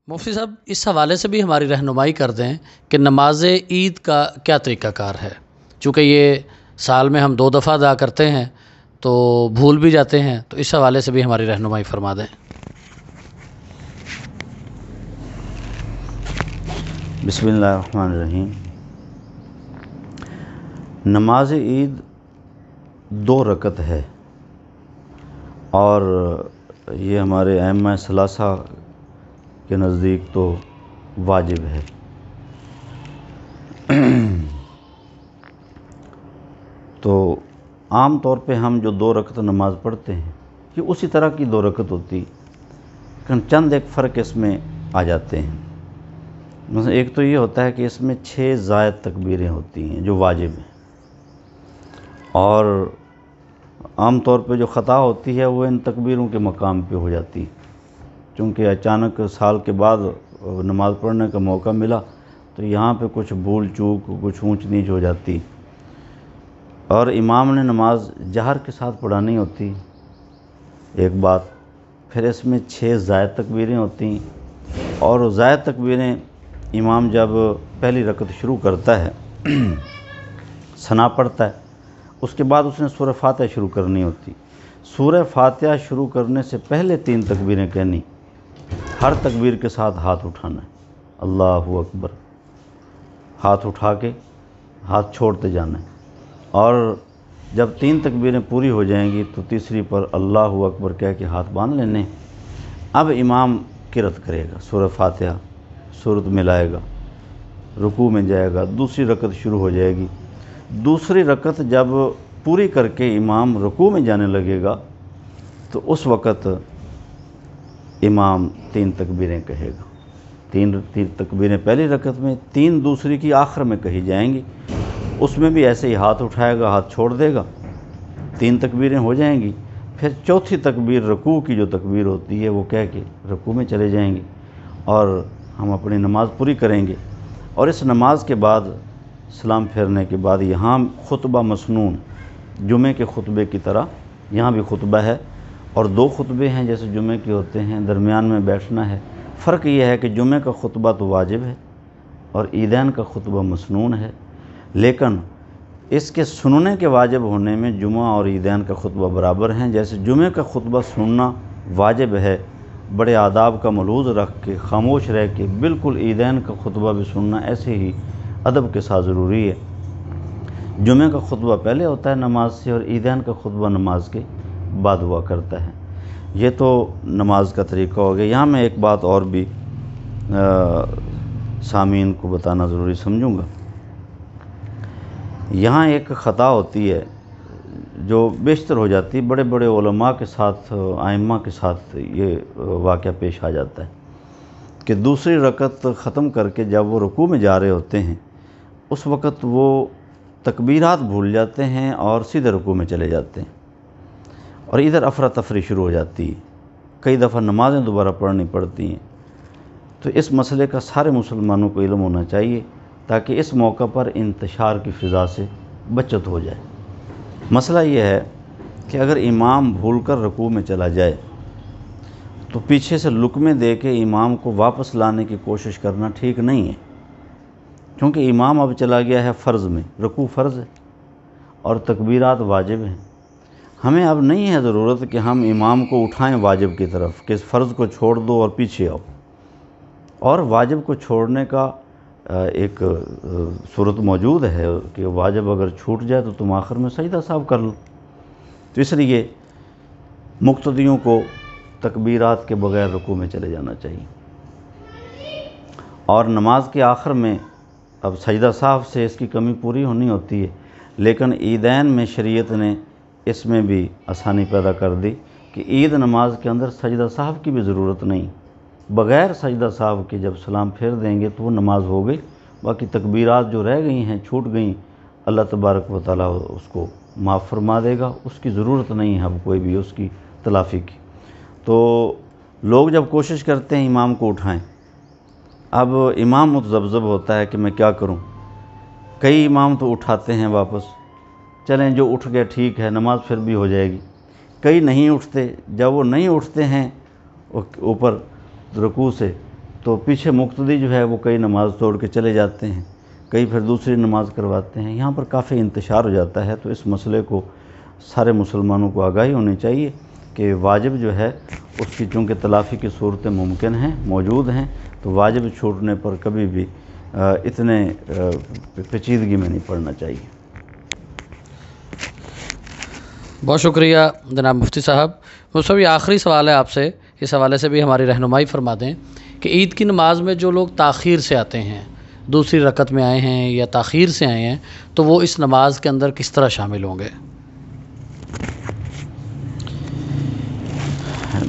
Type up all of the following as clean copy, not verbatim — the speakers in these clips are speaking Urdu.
مفتی صاحب اس حوالے سے بھی ہماری رہنمائی کر دیں کہ نماز عید کا کیا طریقہ کار ہے، چونکہ یہ سال میں ہم 2 دفعہ ادا کرتے ہیں تو بھول بھی جاتے ہیں، تو اس حوالے سے بھی ہماری رہنمائی فرما دیں۔ بسم اللہ الرحمن الرحیم۔ نماز عید 2 رکعت ہے اور یہ ہمارے ائمہ ثلاثہ کے نزدیک تو واجب ہے۔ تو عام طور پہ ہم جو 2 رکعت نماز پڑھتے ہیں یہ اسی طرح کی 2 رکعت ہوتی، لیکن چند ایک فرق اس میں آ جاتے ہیں۔ مثلا ایک تو یہ ہوتا ہے کہ اس میں 6 زائد تکبیریں ہوتی ہیں جو واجب ہیں، اور عام طور پہ جو خطا ہوتی ہے وہ ان تکبیروں کے مقام پہ ہو جاتی ہے، چونکہ اچانک سال کے بعد نماز پڑھنے کا موقع ملا تو یہاں پہ کچھ بھول چوک، کچھ اونچ نیچ ہو جاتی، اور امام نے نماز جہر کے ساتھ پڑھانی ہوتی ایک بات، پھر اس میں 6 زائد تکبیریں ہوتی ہیں، اور زائد تکبیریں امام جب پہلی رکعت شروع کرتا ہے ثنا پڑھتا ہے، اس کے بعد اس نے سورہ فاتحہ شروع کرنی ہوتی۔ سورہ فاتحہ شروع کرنے سے پہلے 3 تکبیریں کہنی، ہر تکبیر کے ساتھ ہاتھ اٹھانا ہے، اللہ اکبر، ہاتھ اٹھا کے ہاتھ چھوڑتے جانا ہے، اور جب 3 تکبیریں پوری ہو جائیں گی تو تیسری پر اللہ اکبر کہہ کے ہاتھ باندھ لینے۔ اب امام قرأت کرے گا، سورہ فاتحہ سورت ملائے گا، رکوع میں جائے گا، دوسری رکعت شروع ہو جائے گی۔ دوسری رکعت جب پوری کر کے امام رکوع میں جانے لگے گا تو اس وقت امام 3 تکبیریں کہے گا، 3 تکبیریں پہلی رکعت میں، 3 دوسری کی آخر میں کہی جائیں گی، اس میں بھی ایسے ہی ہاتھ اٹھائے گا، ہاتھ چھوڑ دے گا، 3 تکبیریں ہو جائیں گی، پھر چوتھی تکبیر رکوع کی جو تکبیر ہوتی ہے وہ کہہ کے رکوع میں چلے جائیں گے اور ہم اپنی نماز پوری کریں گے۔ اور اس نماز کے بعد سلام پھیرنے کے بعد یہاں خطبہ مسنون، جمعے کے خطبے کی طرح یہاں بھی خطبہ ہے، اور 2 خطبے ہیں جیسے جمعے کے ہوتے ہیں، درمیان میں بیٹھنا ہے۔ فرق یہ ہے کہ جمعے کا خطبہ تو واجب ہے اور عیدین کا خطبہ مسنون ہے، لیکن اس کے سننے کے واجب ہونے میں جمعہ اور عیدین کا خطبہ برابر ہیں۔ جیسے جمعے کا خطبہ سننا واجب ہے، بڑے آداب کا ملحوظ رکھ کے خاموش رہ کے، بالکل عیدین کا خطبہ بھی سننا ایسے ہی ادب کے ساتھ ضروری ہے۔ جمعے کا خطبہ پہلے ہوتا ہے نماز سے، اور عیدین کا خطبہ نماز کے بعد ہوا کرتا ہے۔ یہ تو نماز کا طریقہ ہو گیا۔ یہاں میں ایک بات اور بھی سامعین کو بتانا ضروری سمجھوں گا۔ یہاں ایک خطا ہوتی ہے جو بیشتر ہو جاتی ہے، بڑے بڑے علماء کے ساتھ، ائمہ کے ساتھ یہ واقعہ پیش آ جاتا ہے کہ دوسری رکعت ختم کر کے جب وہ رکوع میں جا رہے ہوتے ہیں اس وقت وہ تکبیرات بھول جاتے ہیں اور سیدھے رکوع میں چلے جاتے ہیں، اور ادھر افراتفری شروع ہو جاتی ہے، کئی دفعہ نمازیں دوبارہ پڑھنی پڑتی ہیں۔ تو اس مسئلے کا سارے مسلمانوں کو علم ہونا چاہیے تاکہ اس موقع پر انتشار کی فضا سے بچت ہو جائے۔ مسئلہ یہ ہے کہ اگر امام بھول کر رکوع میں چلا جائے تو پیچھے سے لقمے دے کے امام کو واپس لانے کی کوشش کرنا ٹھیک نہیں ہے، کیونکہ امام اب چلا گیا ہے فرض میں، رکوع فرض ہے اور تکبیرات واجب ہیں۔ ہمیں اب نہیں ہے ضرورت کہ ہم امام کو اٹھائیں واجب کی طرف کہ فرض کو چھوڑ دو اور پیچھے آؤ، اور واجب کو چھوڑنے کا ایک صورت موجود ہے کہ واجب اگر چھوٹ جائے تو تم آخر میں سجدہ صاحب کر لو۔ تو اس لیے مقتدیوں کو تکبیرات کے بغیر رکوع میں چلے جانا چاہیے، اور نماز کے آخر میں اب سجدہ صاحب سے اس کی کمی پوری ہونی ہوتی ہے، لیکن عیدین میں شریعت نے اس میں بھی آسانی پیدا کر دی کہ عید نماز کے اندر سجدہ صاحب کی بھی ضرورت نہیں، بغیر سجدہ صاحب کے جب سلام پھیر دیں گے تو وہ نماز ہو گئی، باقی تکبیرات جو رہ گئی ہیں، چھوٹ گئیں، اللہ تبارک و تعالیٰ اس کو معاف فرما دے گا، اس کی ضرورت نہیں ہے اب کوئی بھی اس کی تلافی کی۔ تو لوگ جب کوشش کرتے ہیں امام کو اٹھائیں، اب امام متذبذب ہوتا ہے کہ میں کیا کروں، کئی امام تو اٹھاتے ہیں واپس، چلیں جو اٹھ گئے ٹھیک ہے، نماز پھر بھی ہو جائے گی، کئی نہیں اٹھتے، جب وہ نہیں اٹھتے ہیں اوپر رکوع سے تو پیچھے مقتدی جو ہے وہ کئی نماز توڑ کے چلے جاتے ہیں، کئی پھر دوسری نماز کرواتے ہیں، یہاں پر کافی انتشار ہو جاتا ہے۔ تو اس مسئلے کو سارے مسلمانوں کو آگاہی ہونی چاہیے کہ واجب جو ہے اس کی چونکہ تلافی کی صورتیں ممکن ہیں، موجود ہیں، تو واجب چھوٹنے پر کبھی بھی اتنے پیچیدگی میں نہیں پڑنا چاہیے۔ بہت شکریہ جناب مفتی صاحب۔ مفتی صاحب یہ آخری سوال ہے آپ سے، اس حوالے سے بھی ہماری رہنمائی فرما دیں کہ عید کی نماز میں جو لوگ تاخیر سے آتے ہیں، دوسری رکعت میں آئے ہیں یا تاخیر سے آئے ہیں، تو وہ اس نماز کے اندر کس طرح شامل ہوں گے؟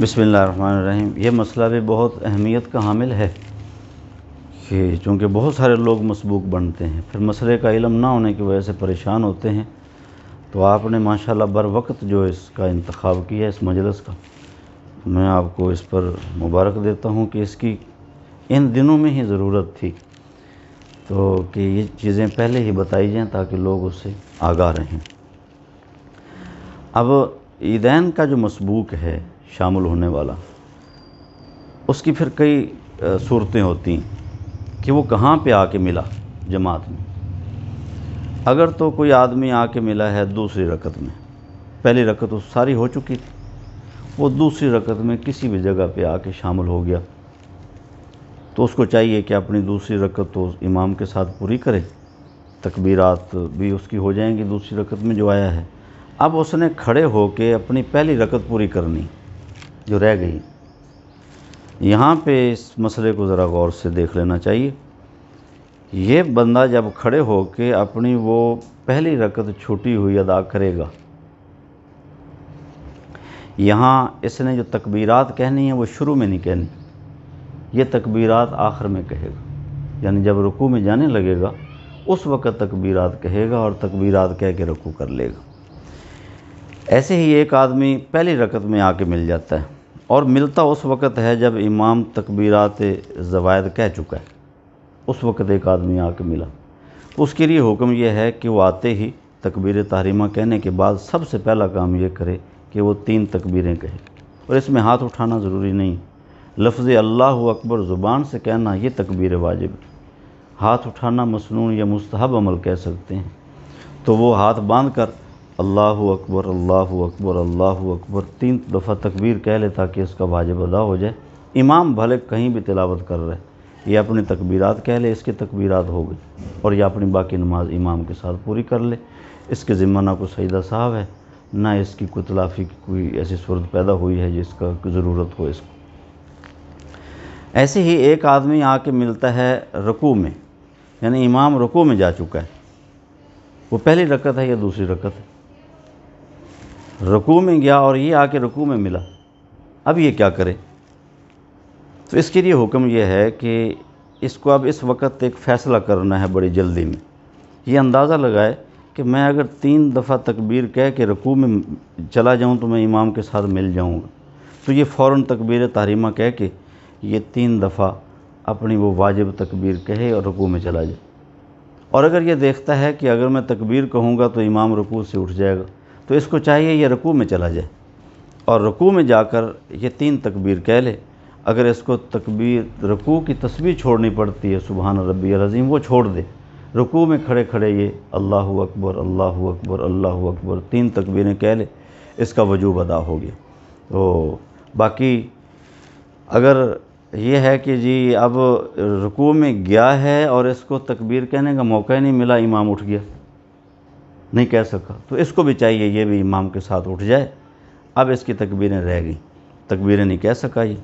بسم اللہ الرحمن الرحیم۔ یہ مسئلہ بھی بہت اہمیت کا حامل ہے کہ چونکہ بہت سارے لوگ مسبوق بنتے ہیں، پھر مسئلے کا علم نہ ہونے کی وجہ سے پریشان ہوتے ہیں۔ تو آپ نے ماشاءاللہ بر وقت جو اس کا انتخاب کیا ہے اس مجلس کا، میں آپ کو اس پر مبارک دیتا ہوں کہ اس کی ان دنوں میں ہی ضرورت تھی، تو کہ یہ چیزیں پہلے ہی بتائی جائیں تاکہ لوگ اس سے آگاہ رہیں۔ اب عیدین کا جو مسبوق ہے شامل ہونے والا، اس کی پھر کئی صورتیں ہوتی ہیں کہ وہ کہاں پہ آ کے ملا جماعت میں۔ اگر تو کوئی آدمی آ کے ملا ہے دوسری رکعت میں، پہلی رکعت تو ساری ہو چکی تھی، وہ دوسری رکعت میں کسی بھی جگہ پہ آ کے شامل ہو گیا، تو اس کو چاہیے کہ اپنی دوسری رکعت تو امام کے ساتھ پوری کرے، تکبیرات بھی اس کی ہو جائیں گی دوسری رکعت میں جو آیا ہے۔ اب اس نے کھڑے ہو کے اپنی پہلی رکعت پوری کرنی جو رہ گئی۔ یہاں پہ اس مسئلے کو ذرا غور سے دیکھ لینا چاہیے۔ یہ بندہ جب کھڑے ہو کے اپنی وہ پہلی رکعت چھوٹی ہوئی ادا کرے گا، یہاں اس نے جو تکبیرات کہنی ہیں وہ شروع میں نہیں کہنی، یہ تکبیرات آخر میں کہے گا، یعنی جب رکوع میں جانے لگے گا اس وقت تکبیرات کہے گا اور تکبیرات کہہ کے رکوع کر لے گا۔ ایسے ہی ایک آدمی پہلی رکعت میں آ کے مل جاتا ہے، اور ملتا اس وقت ہے جب امام تکبیرات زوائد کہہ چکا ہے، اس وقت ایک آدمی آ کے ملا، تو اس کے لیے حکم یہ ہے کہ وہ آتے ہی تکبیر تحریمہ کہنے کے بعد سب سے پہلا کام یہ کرے کہ وہ 3 تکبیریں کہے، اور اس میں ہاتھ اٹھانا ضروری نہیں، لفظ اللہ اکبر زبان سے کہنا یہ تکبیر واجب ہے، ہاتھ اٹھانا مسنون یا مستحب عمل کہہ سکتے ہیں۔ تو وہ ہاتھ باندھ کر اللہ اکبر اللہ اکبر اللہ اکبر 3 دفعہ تکبیر کہہ لے تاکہ اس کا واجب ادا ہو جائے۔ امام بھلے کہیں بھی تلاوت کر رہے، یہ اپنی تکبیرات کہہ لے، اس کی تکبیرات ہو گئی، اور یہ اپنی باقی نماز امام کے ساتھ پوری کر لے۔ اس کے ذمہ نہ کوئی سجدہ صاحب ہے، نہ اس کی کوئی تلافی کی کوئی ایسی صورت پیدا ہوئی ہے جس کا ضرورت ہو اس کو۔ ایسے ہی ایک آدمی آ کے ملتا ہے رکوع میں، یعنی امام رکوع میں جا چکا ہے، وہ پہلی رکعت ہے یا دوسری رکعت ہے، رکوع میں گیا اور یہ آ کے رکوع میں ملا، اب یہ کیا کرے؟ تو اس کے لیے حکم یہ ہے کہ اس کو اب اس وقت ایک فیصلہ کرنا ہے بڑی جلدی میں۔ یہ اندازہ لگائے کہ میں اگر 3 دفعہ تکبیر کہہ کے رکوع میں چلا جاؤں تو میں امام کے ساتھ مل جاؤں گا، تو یہ فوراً تکبیر تحریمہ کہہ کے یہ 3 دفعہ اپنی وہ واجب تکبیر کہے اور رکوع میں چلا جائے۔ اور اگر یہ دیکھتا ہے کہ اگر میں تکبیر کہوں گا تو امام رکوع سے اٹھ جائے گا، تو اس کو چاہیے یہ رکوع میں چلا جائے اور رکوع میں جا کر یہ 3 تکبیر کہہ لے۔ اگر اس کو تکبیر رکوع کی تسبیح چھوڑنی پڑتی ہے سبحان ربی العظیم، وہ چھوڑ دے، رکوع میں کھڑے کھڑے یہ اللہ اکبر اللہ اکبر اللہ اکبر 3 تکبیریں کہہ لے، اس کا وجوب ادا ہو گیا۔ تو باقی اگر یہ ہے کہ جی اب رکوع میں گیا ہے اور اس کو تکبیر کہنے کا موقع ہی نہیں ملا، امام اٹھ گیا، نہیں کہہ سکا، تو اس کو بھی چاہیے یہ بھی امام کے ساتھ اٹھ جائے۔ اب اس کی تکبیریں رہ گئیں، تکبیریں نہیں کہہ سکا یہ،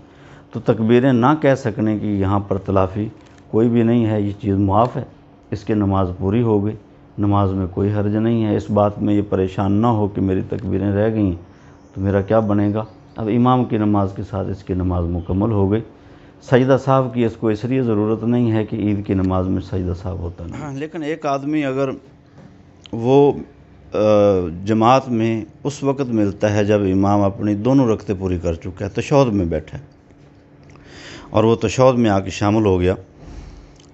تو تکبیریں نہ کہہ سکنے کی یہاں پر تلافی کوئی بھی نہیں ہے، یہ چیز معاف ہے، اس کی نماز پوری ہو گئی، نماز میں کوئی حرج نہیں ہے۔ اس بات میں یہ پریشان نہ ہو کہ میری تکبیریں رہ گئیں تو میرا کیا بنے گا، اب امام کی نماز کے ساتھ اس کی نماز مکمل ہو گئی۔ سجدہ صاحب کی اس کو اس لیے ضرورت نہیں ہے کہ عید کی نماز میں سجدہ صاحب ہوتا نہیں، لیکن ایک آدمی اگر وہ جماعت میں اس وقت ملتا ہے جب امام اپنی دونوں رکعتیں پوری کر چکا ہے، تشہد میں بیٹھا ہے، اور وہ تشہد میں آ کے شامل ہو گیا،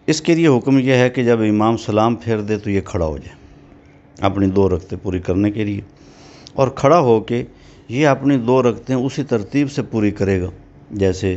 اس کے لیے حکم یہ ہے کہ جب امام سلام پھیر دے تو یہ کھڑا ہو جائے اپنی 2 رکعتیں پوری کرنے کے لیے، اور کھڑا ہو کے یہ اپنی 2 رکعتیں اسی ترتیب سے پوری کرے گا جیسے